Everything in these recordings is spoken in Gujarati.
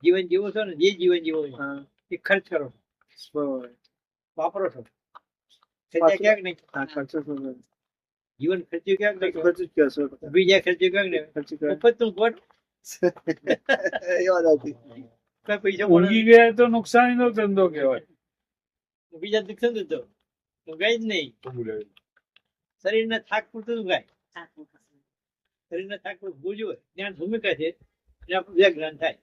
જીવન જીવો છો ને, જે જીવન જીવો છો એ ખર્ચ કરો છો, વાપરો છો. ક્યાંક નહીં જીવન ખર્ચ્યું ક્યાંક નહીં, બીજા ખર્ચ્યું ક્યાંક નહીં. મફત નું ગોળ કઈ પૈસા ઊંઘી ગયા તો નુકસાની નો ધંધો કહેવાય. બીજા નુકસાન થતો ગાય જ નહીં. શરીરના થાક પૂરતું ગાય, શરીરના થાક પૂરતું જોઈએ. જ્ઞાન ભૂમિકા છે એટલે આપણું બીજા જ્ઞાન થાય.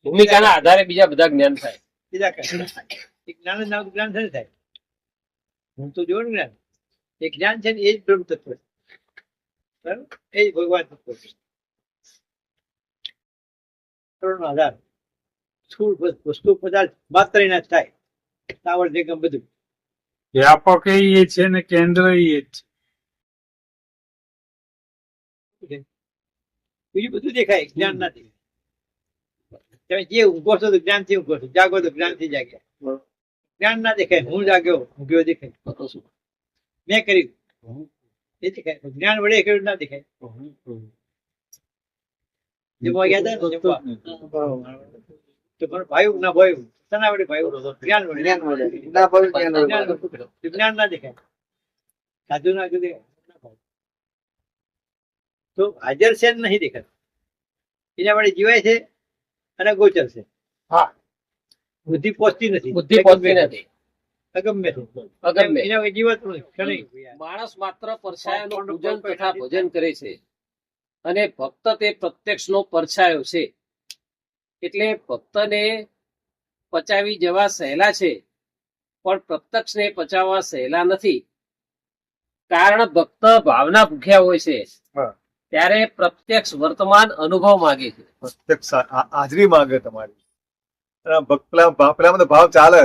ભૂમિકાના આધારે બીજા બધા જ્ઞાન થાય. બીજા કઈ એક જ્ઞાન જ નામ જ્ઞાન થાય. હું તો જોઉં જ્ઞાન એ જ્ઞાન છે ને એ જ બ્રહ્મ તત્વ છે, બરાબર? એ જ ભગવાન તત્વ છે. નો આધાર સ્થૂળ વસ્તુ પદાર્થ માત્ર એના જ થાય. તાવડ દેગમ બધું વ્યાપક એ છે ને કેન્દ્ર એ જ છે. બીજું બધું દેખાય, જ્ઞાન ના દેખાય. તમે જે ઊંઘો છો તો જ્ઞાન થી ઊંઘો છો, જાગો તો જ્ઞાન થી જાગ્યા. જ્ઞાન ના દેખાય. હું જાગ્યો ઊંઘ્યો દેખાય, મેં કર્યું એ દેખાય. જ્ઞાન વડે કર્યું ના દેખાય. જમવા ગયા હતા ને, જમવા તો પણ ભાઈ ના ભાઈ તના વડે ભાઈ જ્ઞાન વડે જ્ઞાન ના દેખાય. સાધુ ના દેખાય તો હાજર છે નહીં દેખાતું. એના વડે જીવાય છે અને ગોચર છે. હા, બુદ્ધિ પહોંચતી નથી, બુદ્ધિ પહોંચતી નથી, અગમ્ય છે. અગમ્ય. એના વડે જીવાતું નથી. ક્ષણિક. માણસ માત્ર પરછાયાનું પૂજન તથા ભજન કરે છે અને ભક્ત તે પ્રત્યક્ષનો પરછાયો છે. એટલે ભક્તને પચાવી જવા સહેલા છે પણ પ્રત્યક્ષને પચાવવા સહેલા નથી. કારણ ભક્ત ભાવના ભૂખ્યા હોય છે ત્યારે પ્રત્યક્ષ વર્તમાન અનુભવ માંગે છે. પ્રત્યક્ષ હાજરી માંગે તમારી. પેલા ભાવ ચાલે.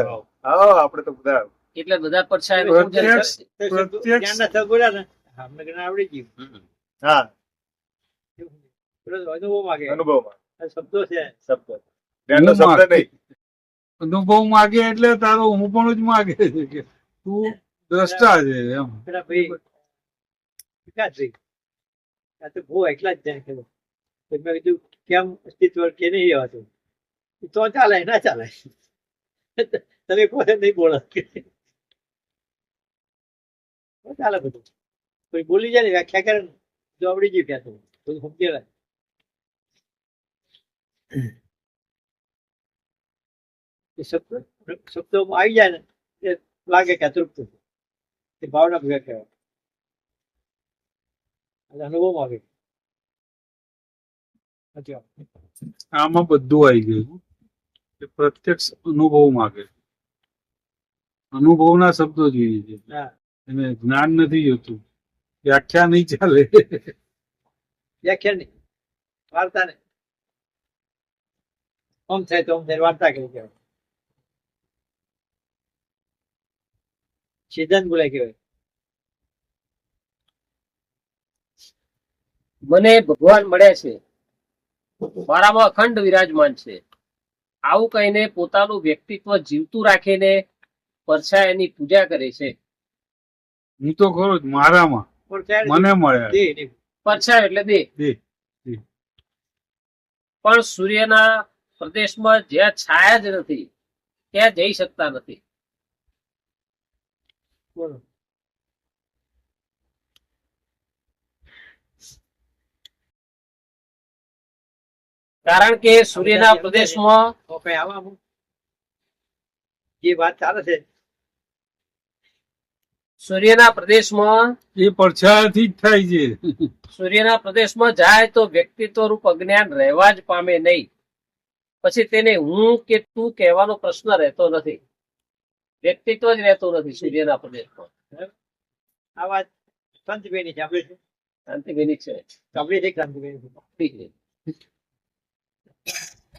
હા, આપડે તો બધા એટલે બધા પરછાયાનું પૂજન કરે છે. જ્ઞાનના થર બોલ્યા ને, અમને જ્ઞાન આવડી ગયું. હા અનુભવ માંગે. અનુભવમાં શબ્દો છે, શબ્દ જ્ઞાનનો શબ્દ નહીં. અનુભવ માગે એટલે તારો હું પણ જ માગે છે કે તું દ્રષ્ટા છે એમ. પેલા ભાઈ વિકાસ ભાઈ આ તો બહુ એકલા જ જાય. મેં કીધું કેમ અસ્તિત્વ કે નહીં રહેવાતું? તો ચાલે ના ચાલે, તમે કોઈ નહીં બોલો ચાલે બધું. કોઈ બોલી જાય ને વ્યાખ્યા કરે ને તો આવડી ગયું ક્યાં તો બધું સમજે. શબ્દોમાં આવી જાય ને એ લાગે કે તૃપ્ત એ ભાવના ભેગા કહેવાય. અનુભવ આવે. આમાં બધું આવી ગયું. પ્રત્યક્ષ અનુભવ માગે, અનુભવના શબ્દો જોઈએ છે. એને જ્ઞાન નથી જોતું, વ્યાખ્યા નહીં ચાલે. વ્યાખ્યા નહીં, વાર્તા નહીં. આમ થાય તો આમ થાય, વાર્તા કરી કહેવાય. સિદ્ધાંત બોલાય કહેવાય. મને ભગવાન મળ્યા છે, મારામાં અખંડ વિરાજમાન છે, આવું કહીને પોતાનું વ્યક્તિત્વ જીવતું રાખીને પરછાયાની પૂજા કરે છે. હું તો ખરો જ મારામાં મને મળ્યા. પરછાયો એટલે દેહ. પણ સૂર્યના પ્રદેશમાં જ્યાં છાયા જ નથી ત્યાં જઈ શકતા નથી. બોલો. કારણ કે સૂર્યના પ્રદેશમાં જે વાત ચાલે છે સૂર્યના પ્રદેશમાં એ પડછાયાથી જ થાય છે. સૂર્યના પ્રદેશમાં જાય તો વ્યક્તિત્વ રૂપ અજ્ઞાન રહેવા જ પામે નહીં. પછી તેને હું કે તું કહેવાનો પ્રશ્ન રહેતો નથી, વ્યક્તિત્વ જ રહેતું નથી સૂર્યના પ્રદેશમાં. આ વાત શાંતિભાઈની છે. આપણે શાંતિભાઈની છે. આપણે છે શાંતિભાઈ.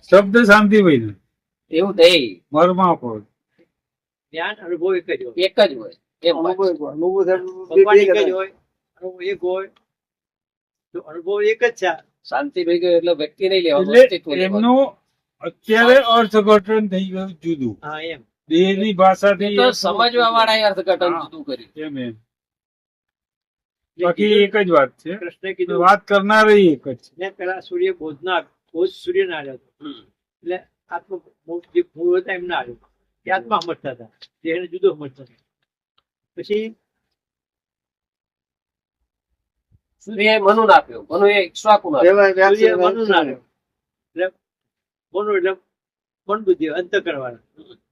શબ્દ શાંતિભાઈ ને એવું નહીં, મરમાં પણ જ્ઞાન અનુભવ એક જ હોય. એક જ હોય. ભગવાન એક જ હોય, અનુભવ એક હોય તો અનુભવ એક જ છે. શાંતિભાઈ ગયો એટલે વ્યક્તિ નહીં લેવાનું, એટલે વ્યક્તિત્વ લેવાનું. એમનું અત્યારે અર્થઘટન થઈ ગયું જુદું. હા એમ દેહની ભાષાથી તો સમજવા વાળા અર્થઘટન જુદું કર્યું. એમ એમ. બાકી એક જ વાત છે, કૃષ્ણે કીધું વાત કરનાર એક જ છે. ને પેલા સૂર્ય બોધના કોષ સૂર્યના હારે હતો. હમ. એટલે આત્મા જે મૂળ હતા એમના હારે એ આત્મા સમજતા હતા, દેહને જુદો સમજતા હતા. પછી સૂર્યએ મનુને આપ્યો, મનુએ ઇક્ષ્વાકુને આપ્યો. સૂર્ય મનુ ના રહ્યો. એટલે મનુ એટલે મન બુદ્ધિ અંત કરવાના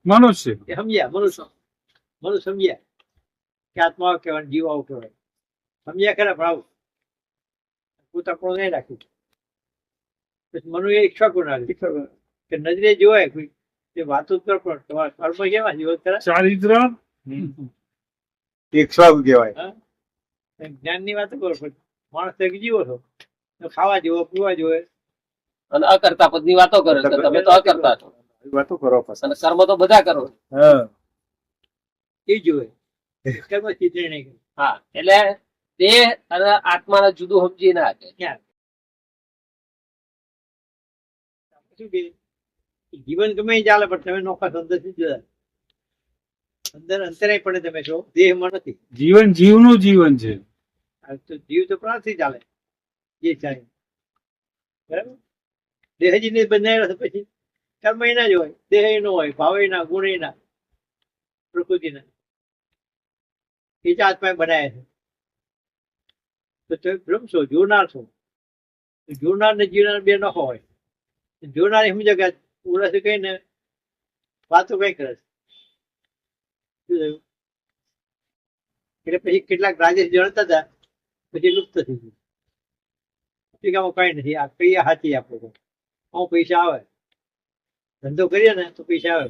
મનુષ્ય એ સમજ્યા. મનુ સમજ્યા કે આત્માઓ કહેવાય, જીવાઓ કહેવાય. સમજ્યા ખરા પણ આવું પોતા પણ નહીં રાખ્યું. પછી મનુ એ ઈચ્છા ના રહ્યું કે નજરે જોવાય કોઈ તે વાતો કર, પણ તમારા કર્મ કેવા જીવો ખરા ચારિત્ર એકસ્વાકુ કહેવાય. જ્ઞાનની વાતો કરો, પણ માણસ તરીકે જીવો છો તો ખાવા જેવો, પીવા જોઈએ, અને અકર્તા પદની વાતો કરે છે. તમે તો અકર્તા છો આવી વાતો કરો પાછા. અને કર્મ તો બધા કરો છો. હા એ જોઈએ. કર્મ ચિત્રી નહીં કરે. હા, એટલે દેહ અને આત્માને જુદું સમજી ના શકે. શું કે જીવન ગમે એ ચાલે, પણ તમે નોખા અંદર થી જુદા. અંદર અંતરે પડે તમે છો, દેહમાં નથી. જીવન જીવનું જીવન છે. આ તો જીવ તો પ્રાણથી ચાલે, જે ચાલે. બરાબર. દેહજીને બંધાયેલા છે, પછી કર્મ એના જ હોય, દેહ એનો હોય, ભાવ એના, ગુણ એના, પ્રકૃતિના. એ જ આત્માએ બનાવ્યા છે. તો તમે બ્રહ્મ છો, જોનાર છો. જોનાર ને જીવનાર બે નખો હોય. જોનાર એમ જગ્યા ઉડાથી કહીને વાતો કઈ કરે છે. શું થયું? એટલે પછી કેટલાક રાજેશ જાણતા હતા, પછી લુપ્ત થઈ ગયું. આમાં કઈ નથી, આ કઈ સાચી આપણે તો આવું પૈસા આવે, ધંધો કરીએ ને તો પૈસા આવે.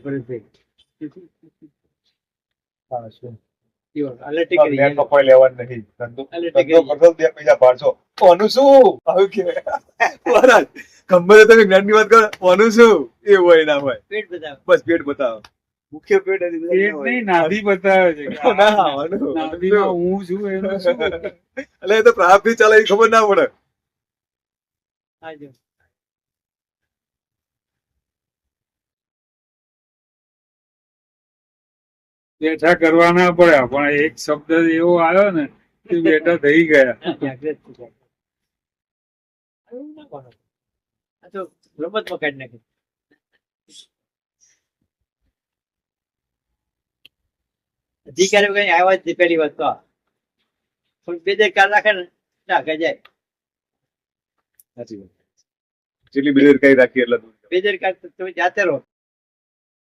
હા, શું? અલર્ટી કરી બેંક કપાઈ લેવાનું નહીં. ધંધો કરશો, 2 પૈસા પાડશો. ઓનું શું આવું કહેવાય? મહારાજ ગમે તે તમે જ્ઞાનની વાત કરો, ઓનું શું એ હોય ના હોય, પેટ બતાવે. બસ પેટ બતાવો. મુખ્ય પેટ પેટ નહીં, નાભી બતાવે છે કે ના, આનું નાભીમાં હું છું એનું શું. એટલે એ તો પ્રાપ્તિ ચાલે એ ખબર ના પડે. હા જો બેઠા કરવા ના પડ્યા, પણ એક શબ્દ એવો આવ્યો ને કે બેઠા થઈ ગયા. જાગ્રત થઈ જાય. આવું ના કરો. આ તો રમતમાં કાઢી નાખે. અધિકારી કઈ આવ્યા જ નહીં, પહેલી વાત તો આ. પણ બેદરકાર રાખે ને આગળ જાય. સાચી વાત. જેટલી બેદરકારી રાખી એટલે દૂર. બેદરકાર તો તમે જાતે રહો.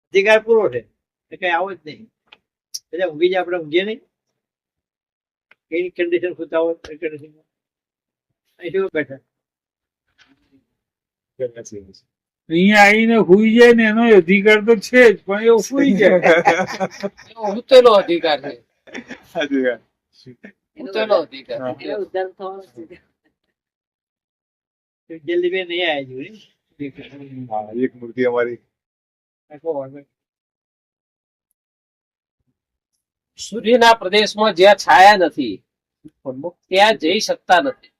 અધિકાર પૂરો છે, કઈ આવો જ નહીં. બધા ઊંઘી જાય, આપણે ઊંઘીએ નહીં. કઈ કન્ડિશન ખૂતા હોય એ કન્ડિશન અહીં શું બેઠા. અહીંયા આવીને હુઈ જાય ને એનો અધિકાર તો છે જ, પણ એ હુઈ જાય. એનો ઊંચેલો અધિકાર છે, સાચી વાત. ઊંચેલો અધિકાર. હા. એટલે ઉદ્ધાર થવાનો છે. જલ્દી બે નહીં આવ્યા જોડે. હા, એક મૂર્તિ અમારી સૂર્યના પ્રદેશમાં જ્યાં છાયા નથી ત્યાં જઈ શકતા નથી.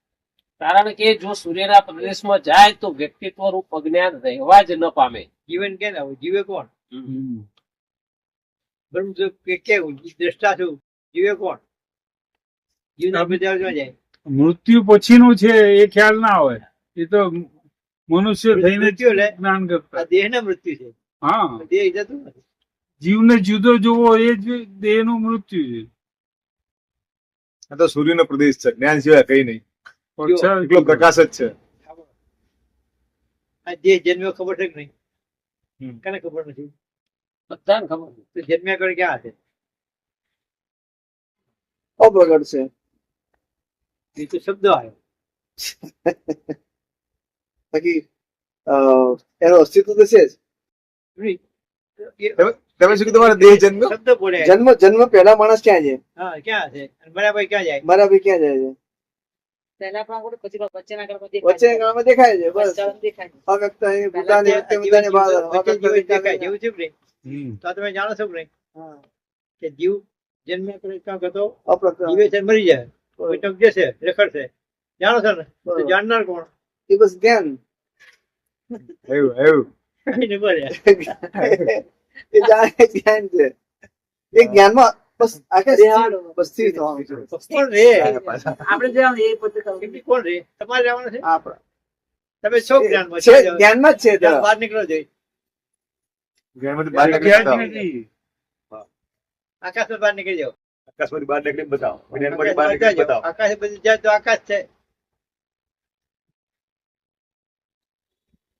કારણ કે જો સૂર્યના પ્રદેશમાં જાય તો વ્યક્તિત્વ રૂપ અજ્ઞાન રહેવા જ ન પામે. જીવન કે ના હોય, જીવે કોણ? બ્રહ્મ જો કે કેવું દ્રષ્ટા છું, જીવે કોણ? જીવના બજાર ક્યાં જાય? મૃત્યુ પછીનું છે એ ખ્યાલ ના હોય. એ તો મનુષ્ય થઈને મૃત્યુ એટલે જ્ઞાન આ કરતા. દેહના મૃત્યુ છે. હા, દેહ જતું નથી. જીવને જુદો જોવો એ જ દેહનું મૃત્યુ છે. આ તો સૂર્યનો પ્રદેશ છે, જ્ઞાન સિવાય કઈ નહીં. પક્ષા- એકલો પ્રકાશ જ છે. આ દેહ જન્મ્યો ખબર છે કે નહીં? હમ. કોને ખબર નથી? બધાને ખબર છે. તો જન્મ્યા કરે ક્યાં હશે? અપ્રગટ છે. એ તો શબ્દો આવ્યો. બાકી એનું અસ્તિત્વ તો છે જ. નહીં. એ તમે શું કીધું? તમારો દેહ જન્મ્યો? શબ્દ બોલે. જન્મ પહેલા માણસ ક્યાં છે? હા, ક્યાં હશે? અને બરાબર ક્યાં જાય? બરાબર ક્યાં જાય છે? પહેલા પણ આપણે પછી વચ્ચેના કાળમાં વચ્ચે ગામમાં દેખાય છે. બસ વચ્ચે દેખાય છે. અવ્યક્ત અહીં ભૂતાની વ્યક્તિ ભૂતાની બહાર. વચ્ચે અવ્યક્ત જીવન વિજ્ઞાન દેખાય. જેવું છે કે નહીં? હમ. તો તમે જાણો છો કે નહીં હા. કે જીવ જન્મ્યા કરે ક્યાં કરતો અપ્રગટ. જીવે છે ને મરી જાય, કોઈ ટક જશે, રખડશે. જાણો છો ને? તો જાણનાર કોણ? એ બસ જ્ઞાન. એવું એને બોલે. એ જાણે જ્ઞાન છે. એ જ્ઞાનમાં બસ આખે બસ સ્થિર થવાનું છે. કોણ રે? આપણે જે આમ એ પોતે કહ્યું. એમની કોણ રે? તમારે રહેવાનું છે? આપણા તમે છો જ્ઞાનમાં છે છો. જ્ઞાનમાં જ છે તો. જ્ઞાન બહાર નીકળો જોઈએ. જ્ઞાનમાંથી બહાર નીકળી ક્યાં જ બતાવો. નથી. આકાશમાં બહાર નીકળી જાઓ. આકાશમાંથી બહાર નીકળી બતાવો. જ્ઞાનમાંથી બહાર નીકળી બતાવો. આકાશ બધી જાય તો આકાશ છે.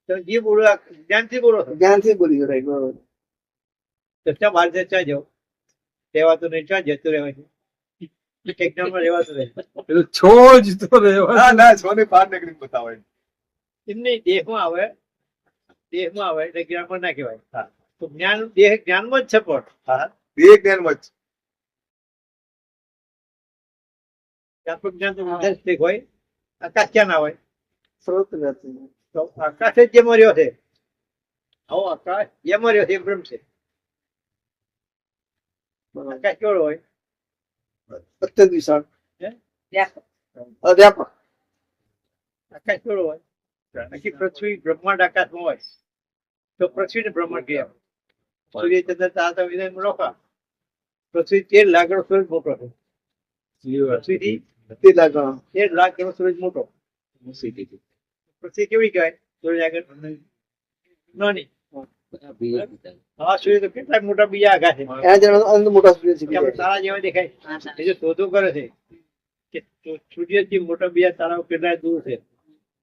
તમે જે બોલો જ્ઞાનથી બોલો છો. જ્ઞાનથી બોલી રાઈટ બરોબર. તો ચા બહાર છે ચા જાઓ. રહેવાતું નહીં ચા જતું રહેવાય છે જ્ઞાનમાં રહેવાતું રહે. એટલે છો જ તો રહેવા ના ના છોને બહાર નીકળી બતાવો એમ. એમની દેહમાં આવે એટલે જ્ઞાનમાં ના કહેવાય. હા. તો જ્ઞાન દેહ જ્ઞાનમાં જ છે પણ હા બે જ્ઞાનમાં જ. વ્યાપક જ્ઞાન તો ઉદ્દેશિક હોય. આકાશ ક્યાં ના હોય? સ્રોત નથી. તો આકાશ જ જેમાં રહ્યો છે. આવો આકાશ જેમાં રહ્યો છે એ બ્રહ્મ છે. બરોબર. આકાશ કેવડો હોય? અત્યંત વિશાળ વ્યાપક. અધ્યાપક. આકાશ કેવડો હોય? આખી પૃથ્વી બ્રહ્માંડ આકાશમાં હોય તો પૃથ્વીને બ્રહ્માંડ કહેવાય. સૂર્ય ચંદ્ર તારા વિનય રોકા. પૃથ્વી 13 લાખ ગણો સૂરજ મોટો છે. પૃથ્વીથી તે લાગણ 13 લાખ ગણો સૂરજ મોટો. પૃથ્વી કેવી કહેવાય? સૂરજ આગળ નાની. હા સૂર્ય તો કેટલાક મોટા બીજા આઘા છે. એના જેવા અનંત મોટા સૂર્ય છે કે આપણે તારા જેવા દેખાય. એ જો શોધો કરે છે કે સૂર્યથી મોટા બીજા તારાઓ કેટલા દૂર છે.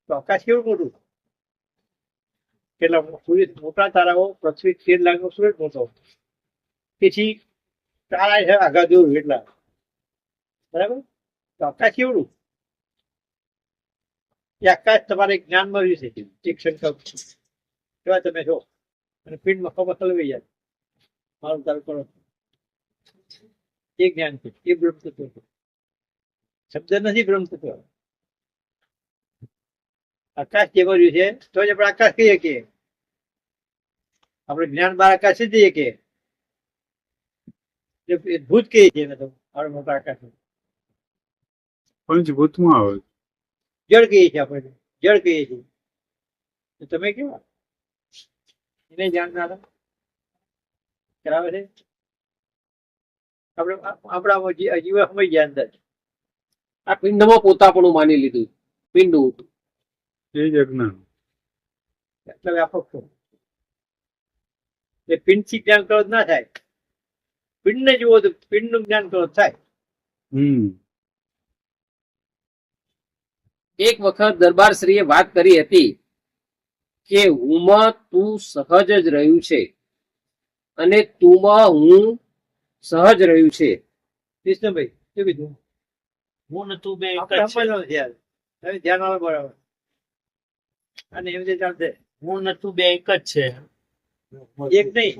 તો આકાશ કેવું મોટું? કેટલા સૂર્ય મોટા તારાઓ પૃથ્વી 13 લાખ નો સૂરજ મોટો. તેથી તારા છે આઘા દૂર એટલા. બરાબર? તો આકાશ કેવડું? એ આકાશ તમારે જ્ઞાનમાં રહ્યું છે. એક સંકલ્પ કેવા તમે છો અને પિંડમાં ખબર હલવાઈ જાય. મારું તારું કરો. એ જ્ઞાન છે. એ બ્રહ્મ તત્વ છે. શબ્દ નથી બ્રહ્મ તત્વ. આકાશ જે ભર્યું છે તો જ આપણે આકાશ કહીએ કે આપણે જ્ઞાન બાર આકાશ જ જઈએ કે ભૂત કહીએ છીએ ને તો આપણે મોટા આકાશ પંચભૂતમાં આવે. જળ કહીએ છીએ આપણે જળ કહીએ છીએ. તો તમે કેવા એને જાણનારા કરાવે છે આપણે આપણા જીવ સમય ગયા અંદર આ પિંડમાં પોતાપણું માની લીધું. પિંડ હતું. એ જ અજ્ઞાન. એટલે વ્યાપક છો. એ પિંડ થી જ્ઞાન કરો ના થાય. પિંડ ને જુઓ તો પિંડ નું જ્ઞાન કરો થાય. એક વખત દરબારશ્રીએ વાત કરી હતી કે હુંમાં તું સહજ જ રહ્યું છે અને તુંમાં હું સહજ રહ્યું છે. કૃષ્ણભાઈ શું કીધું? હું ને તું બે એક આપણે જ છે. સમજવાનું છે યાર. તમે ધ્યાન આવે બરાબર. અને એમ રીતે ચાલશે. હું ને તું બે એક જ છે. એક નહીં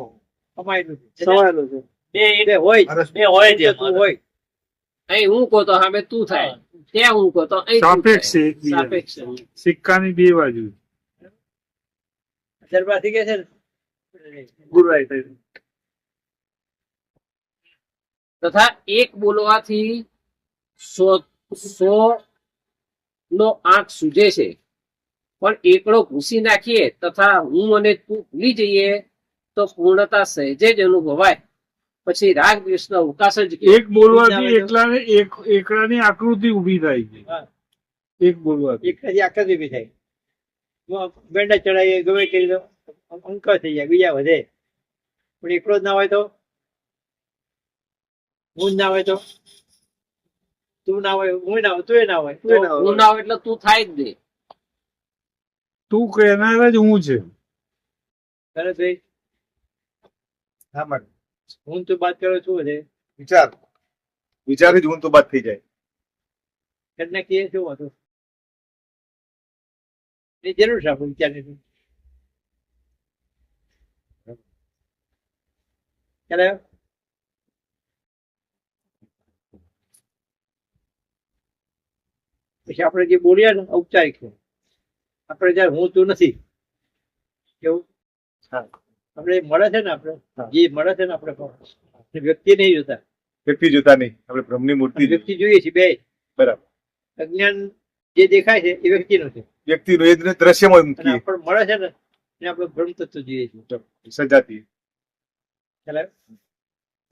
કમાયેલું છે. સમાયેલો છે. બે એક બે હોય બે હોય જ એમ. તું હોય અહીં હું કહો તો સામે તું થાય, ત્યાં હું કહો તો અહીં તું સાપેક્ષ છે થાય. એકબીજાને. સાપેક્ષ છે. સિક્કાની બે બાજુ. દરબાર થી કે છે ને ગુરુ રાઈટ. તથા એક બોલવાથી 100 નો આંખ સૂજે છે, પણ એકડો ભૂસી નાખીએ તથા હું અને તું ભૂલી જઈએ તો પૂર્ણતા સહેજે જ અનુભવાય. પછી રાગ દ્વેષનો અવકાશ જ કે એક બોલવાથી એકલાની આકૃતિ ઉભી થાય છે. હા. એક બોલવાથી એક જ આકૃતિ બી થાય. બેંડા ચડાવીએ ગમે કરી દો અંક થઈ જાય બીજા વધે. પણ એકલો જ ના હોય તો હું જ ના હોય તો તું ના હોય હું ના હોય તું ના હોય તું ના હોય. હું ના હોય એટલે તું થાય જ નહીં. તું કહેનાર જ હું છે. ભરતભાઈ હા માટે હું તું વાત કરો છું વધે વિચારથી જ હું તો બાદ થઈ જાય. એટલે કે શું હતું એ જરૂર છે આપણે વિચારની ચાલે. પછી આપણે જે બોલ્યા ને ઔપચારિક છે. આપણે જયારે હું તું નથી કેવું હા. આપણે મળે છે ને આપણે જે મળે છે ને આપણે વ્યક્તિ નહીં જોતા. વ્યક્તિ જોતા નહીં, આપણે બ્રહ્મની મૂર્તિ જોઈએ. વ્યક્તિ જોઈએ છીએ બે. બરાબર. અજ્ઞાન જે દેખાય છે એ વ્યક્તિનું છે વ્યક્તિનું એ જ દ્રશ્યમાં અને મૂકીએ આપણે મળે છે ને એને આપણે બ્રહ્મ તત્વ જોઈએ છીએ. સજાતી. ખ્યાલ આવ્યો?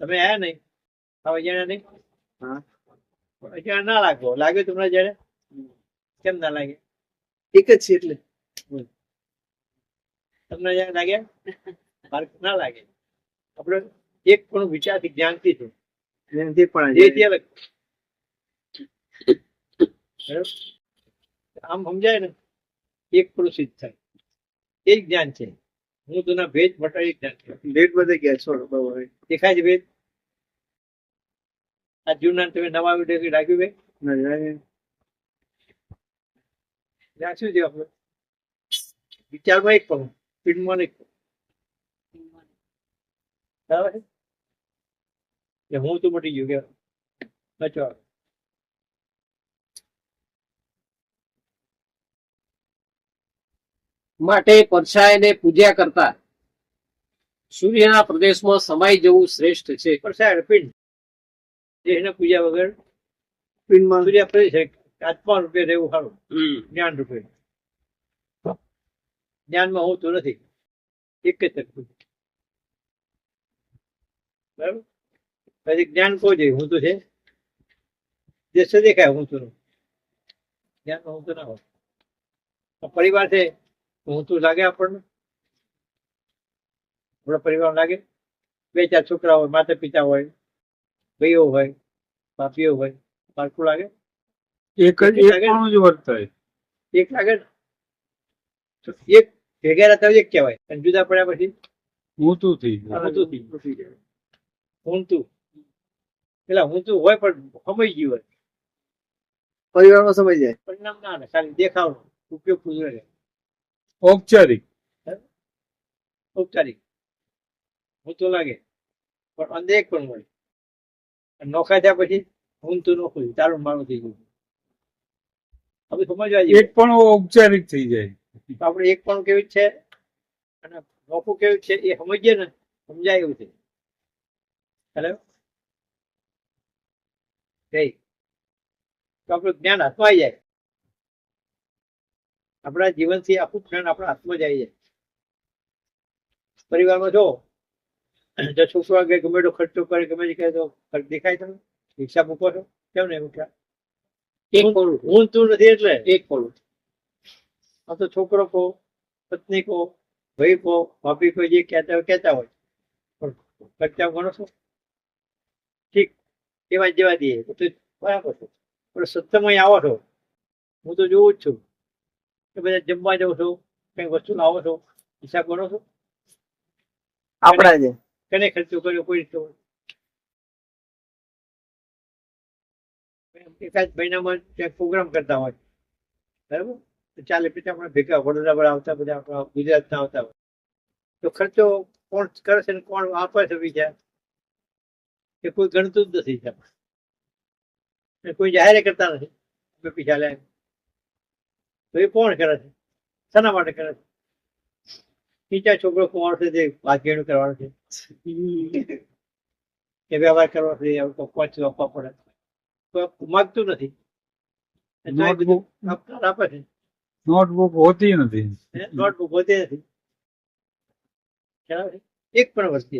તમે આયા નહીં હવે જાણ્યા નહીં. હા. અજાણ ના લાગો લાગ્યો તમને જયારે કેમ ના લાગે? એક જ છે એટલે તમને જ્યાં લાગે માર્ક ના લાગે આપણે એક પણ વિચારથી જ્ઞાનથી છે એનાથી પણ જે તે અલગ બરાબર? આમ સમજાય ને એક પણ સિદ્ધ થાય એ જ જ્ઞાન છે હું તેના ભેદ મટાડી જ્ઞાન છે ડેટ બધે ગયા છોડો બરોબર દેખાય છે ભેદ આ જૂના તમે નવા વિડીયો રાખ્યું ભાઈ રાખ્યું છે આપણે વિચારમાં એક પણ પીઠમાં એક બરાબર છે કે હું તો મટી ગયું કે બચવા માટે પડછાયાને પૂજ્યા કરતા સૂર્યના પ્રદેશમાં સમાઈ જવું શ્રેષ્ઠ છે. પણ સાહેબ પિંડ દેહને પૂજા વગર પિનમાં સૂર્ય ફરી છે આત્મા રૂપે રહેવું સારું જ્ઞાન રૂપે જ્ઞાનમાં હું તો નથી એક જ તત્વ બરાબર પછી જ્ઞાન કોઈ જોઈએ હું તો છે દેશ દેખાય હું તો જ્ઞાનમાં હું તો ના હોય પરિવાર છે હું તો લાગે આપણને આપણા પરિવાર લાગે બે ચાર છોકરા હોય માતા પિતા હોય ભાઈઓ હોય બાપીઓ હોય બાળકો લાગે એક જ એકપણું જ વર્તાય. એક લાગે ને તો એક ભેગા રહેતા હોય એક કહેવાય અને જુદા પડ્યા પછી હું તું થઈ ગયું. હું તું થઈ ગયું. હું તું પેલા હું તું હોય પણ સમય ગયું હોય પરિવારમાં સમય જાય પરિણામ ના આવે ખાલી દેખાવનો ઉપયોગ પૂરો રહે ઔપચારિક ઔપચારિક હું તો લાગે પણ અંદર એક પણ મળે અને નોખા થયા પછી હું તું નોખું તારું મારું થઈ ગયું હવે સમજવા જઈએ એક પણ ઔપચારિક થઈ જાય. તો આપણે એક પણ કેવું છે અને નોખું કેવું છે એ સમજીએ ને સમજાય એવું છે હેલો તો આપણું જ્ઞાન હાથમાં આવી જાય આપણા જીવનથી આખું જ્ઞાન આપણા હાથમાં જ આવી જાય પરિવારમાં જો છોકરો આગળ ગમે એટલો ખર્ચો કરે ગમે તે કરે તો ફરક દેખાય તમે રિક્ષા મૂકો છો કેમ નહીં મૂક્યા એક પણ હું તું નથી એટલે એક પણ આ તો છોકરો કહો પત્ની કહો ભાઈ કહો ભાભી કહો જે કહેતા હોય પણ ખર્ચા ગણો છો ઠીક એવા જેવા દઈએ તો બરાબર છે પણ સત્સંગમાં આવો છો હું તો જોઉં જ છું કે બધા જમવા જાઉં છો કઈ વસ્તુ લાવો છો હિસાબ ગણો છો આપણા જે કને ખર્ચો કર્યો કોઈ રીતે એકાદ મહિનામાં ક્યાંક પ્રોગ્રામ કરતા હોય બરાબર તો ચાલે પછી આપણે ભેગા વડોદરા પર આવતા બધા આપણા ગુજરાતના આવતા હોય તો ખર્ચો કોણ કરે છે ને કોણ આપે છે બીજા એ કોઈ ગણતું જ નથી કોઈ જાહેર કરતા નથી અમે પૈસા લે તો એ કોણ કરે છે શાના માટે કરે છે બીજા છોકરો કોણ છે જે વાઘેણું કરવાનું છે કે વ્યવહાર કરવો છે પહોંચવા આપવા પડે તો માગતું નથી નોટબુક આપે છે નોટબુક હોતી નથી. નોટબુક હોતી નથી ખ્યાલ આવે છે? એક પણ વસ્તુ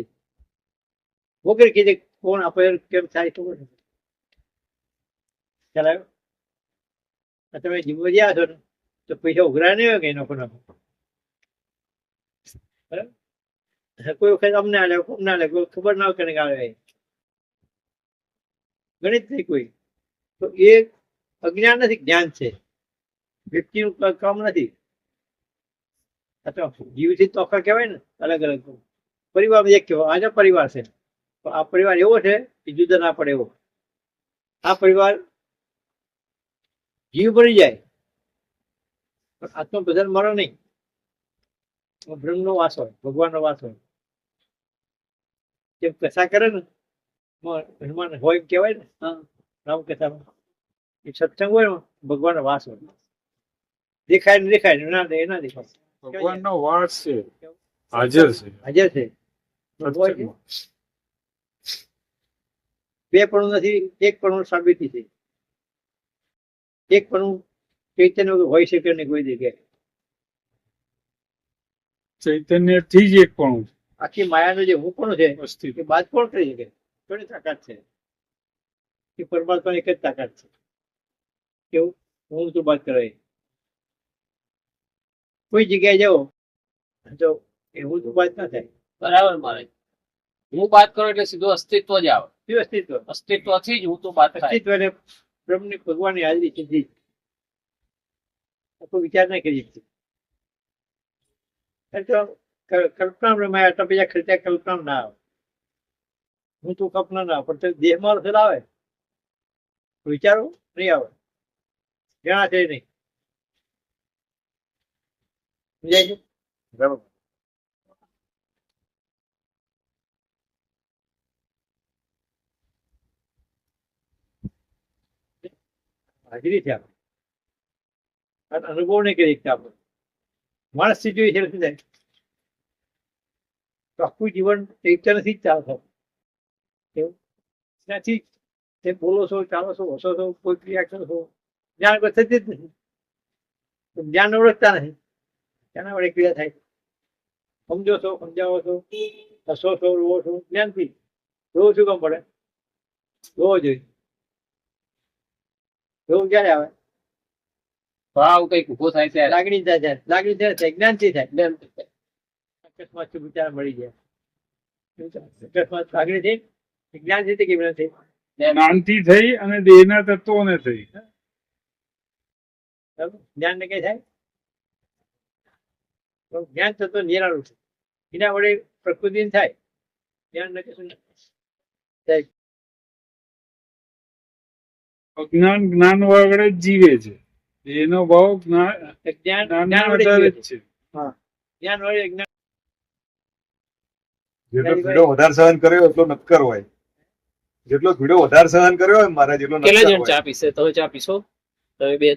વગર કીધે કોણ આપે કેમ થાય ખબર નથી ખ્યાલ આવ્યો તમે જીવવા ગયા છો ને તો પૈસા ઉઘરા નહીં હોય કે એનો પણ બરાબર કોઈ વખત અમને આલે અમને આલે કોઈ ખબર ના હોય કે આવે ગણિત નહીં કોઈ તો એ અજ્ઞાન નથી જ્ઞાન છે વ્યક્તિનું કામ નથી અથવા જીવથી તો આખા કહેવાય ને અલગ અલગ પરિવાર એક કહેવાય આજે પરિવાર છે તો આ પરિવાર એવો છે કે જુદા ના પડે એવો આ પરિવાર જીવ ભરી જાય પણ આત્મા બધાને મરો નહીં બ્રહ્મનો વાસ હોય ભગવાનનો વાસ હોય જેમ કથા કરે ને હનુમાન હોય એમ કહેવાય ને રામકથામાં એ સત્સંગ હોય ને ભગવાનનો વાસ હોય દેખાય ને દેખાય ને ના દેખાય ભગવાનનો વાસ છે, હાજર છે. હાજર છે બે પણ નથી એક પણ સાબિતી છે એક પણ ચૈતન્ય હોય શકે નહીં કોઈ જગ્યાએ ચૈતન્ય થી જ એક પણ આખી માયાનો જે હું પણ છે અસ્તિત્વ. એ બાદ કોણ કરી શકે થોડી તાકાત છે એ પરમાત્માની એક જ તાકાત છે કેવું હું તો બાદ કરાય કોઈ જગ્યાએ જાઓ તો એવું તો વાત ના થાય. બરાબર મારે હું વાત કરું એટલે સીધું અસ્તિત્વ જ આવે. શું અસ્તિત્વ? અસ્તિત્વથી જ હું તો વાત થાય. અસ્તિત્વ એટલે બ્રહ્મની ભગવાનની હાજરી સીધી કોઈ વિચાર ના કરી શકતી. એ તો કલ્પના રમાયા તો બીજા ખર્ચા કલ્પના ના આવે. હું તું કલ્પના ના આવે પણ તે દેહમાં રસેલ આવે વિચારો નહીં આવે. જણા છે નહીં. સમજાય છે? બરાબર. હાજરી છે આપણે અને અનુભવ નહીં કરી શકતા આપણે. માણસ સિચ્યુએશન શું થાય તો આખું જીવન ચૈતન્યથી જ ચાલશે. એવું ત્યાંથી તે બોલો છો, ચાલો છો, હસો છો, કોઈ ક્રિયા કરો છો, જ્ઞાન કોઈ થતી જ નથી. જ્ઞાન ઓળખતા નથી, તેના વડે ક્રિયા થાય. સમજો છો, સમજાવો છો, હસો છો, રોવો છો, જ્ઞાનથી. રોવો શું કામ પડે? રોવો જોઈએ. રોવું ક્યારે આવે? ભાવ કઈક ઉભો થાય ત્યારે લાગણી થાય ત્યારે. લાગણી ત્યારે થાય, જ્ઞાનથી થાય. જ્ઞાનથી થાય. અકસ્માત વિચાર મળી જાય. અકસ્માત લાગણી થઈ, જ્ઞાનથી થઈ કે વિજ્ઞાનથી? જ્ઞાનથી થઈ અને દેહના તત્વોને થઈ. બરાબર? જ્ઞાનને કઈ થાય? તો જ્ઞાન તત્વ નિરાળું છે. એના વડે પ્રકૃતિ થાય. જ્ઞાન ને કશું ના થાય. અજ્ઞાન જ્ઞાન વગર જ જીવે છે. એનો ભાવ જ્ઞાન જ્ઞાન જ્ઞાનના જ્ઞાન વડે આધારે જીવે જ છે. છે. જ્ઞાન વડે જ્ઞાન જેટલો ભીડો વધારે સહન કર્યો એટલો નક્કર હોય. જેટલો ભીડો વધારે સહન કર્યો હોય મારા જેટલો કેટલા નક્કર જણ હોય. ચા પીશે? તમે ચા પીશો? તમે બે